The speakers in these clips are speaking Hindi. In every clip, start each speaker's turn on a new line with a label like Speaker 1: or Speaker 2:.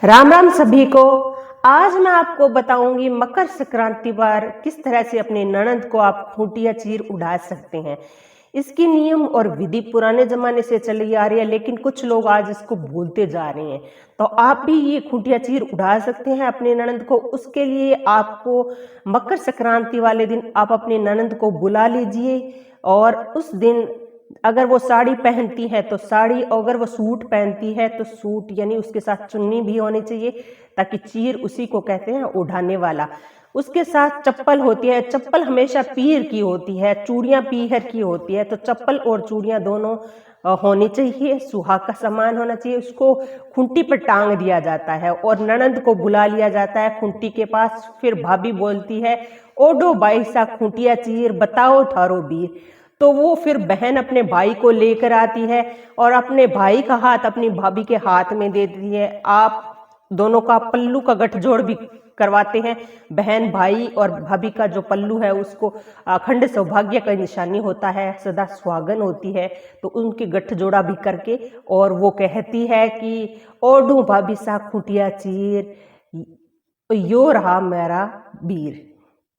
Speaker 1: राम राम सभी को। आज मैं आपको बताऊंगी मकर संक्रांति पर किस तरह से अपने ननद को आप खूंटियां चीर उड़ा सकते हैं। इसकी नियम और विधि पुराने जमाने से चली आ रही है, लेकिन कुछ लोग आज इसको भूलते जा रहे हैं। तो आप भी ये खूंटियां चीर उड़ा सकते हैं अपने ननद को। उसके लिए आपको मकर संक्रांति वाले दिन आप अपने ननद को बुला लीजिए, और उस दिन अगर वो साड़ी पहनती है तो साड़ी, अगर वो सूट पहनती है तो सूट, यानी उसके साथ चुन्नी भी होनी चाहिए, ताकि चीर उसी को कहते हैं उठाने वाला। उसके साथ चप्पल होती है, चप्पल हमेशा पीर की होती है, चूड़ियां पीहर की होती है। तो चप्पल और चूड़ियां दोनों होनी चाहिए, सुहाग का सामान होना चाहिए। उसको खूंटी पर टांग दिया जाता है और ननद को बुला लिया जाता है खूंटी के पास। फिर भाभी बोलती है, ओडो बाई सा खूंटिया चीर बताओ थारो बीर। तो वो फिर बहन अपने भाई को लेकर आती है और अपने भाई का हाथ अपनी भाभी के हाथ में दे देती है। आप दोनों का पल्लू का गठजोड़ भी करवाते हैं। बहन भाई और भाभी का जो पल्लू है उसको अखंड सौभाग्य का निशानी होता है, सदा सुहागन होती है। तो उनके गठजोड़ा भी करके और वो कहती है कि ओढ़ू भाभी सा खूंटिया चीर, यो रहा मेरा वीर।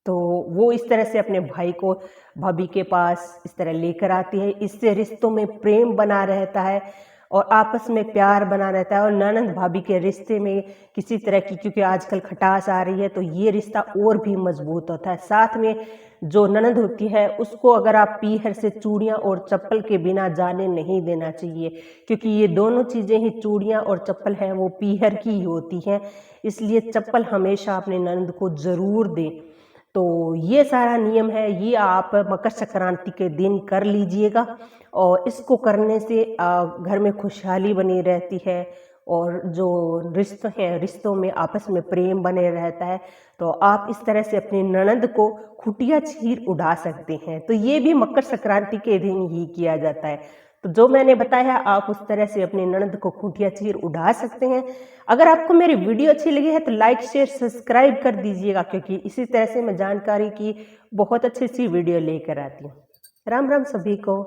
Speaker 1: तो वो इस तरह से अपने भाई को भाभी के पास इस तरह लेकर आती है। इससे रिश्तों में प्रेम बना रहता है और आपस में प्यार बना रहता है। और ननंद भाभी के रिश्ते में किसी तरह की, क्योंकि आजकल खटास आ रही है, तो ये रिश्ता और भी मजबूत होता है। साथ में जो ननंद होती है उसको अगर आप पीहर से चूड़ियाँ और चप्पल के बिना जाने नहीं देना चाहिए, क्योंकि ये दोनों चीज़ें ही, चूड़ियाँ और चप्पल हैं, वो पीहर की ही होती हैं। इसलिए चप्पल हमेशा अपने ननंद को ज़रूर दें। तो ये सारा नियम है, ये आप मकर संक्रांति के दिन कर लीजिएगा। और इसको करने से घर में खुशहाली बनी रहती है और जो रिश्ते हैं, रिश्तों में आपस में प्रेम बने रहता है। तो आप इस तरह से अपनी ननद को खुटिया चीर उड़ा सकते हैं। तो ये भी मकर संक्रांति के दिन ही किया जाता है। तो जो मैंने बताया, आप उस तरह से अपनी ननद को खूंटिया चीर उड़ा सकते हैं। अगर आपको मेरी वीडियो अच्छी लगी है तो लाइक शेयर सब्सक्राइब कर दीजिएगा, क्योंकि इसी तरह से मैं जानकारी की बहुत अच्छी सी वीडियो लेकर आती हूँ। राम राम सभी को।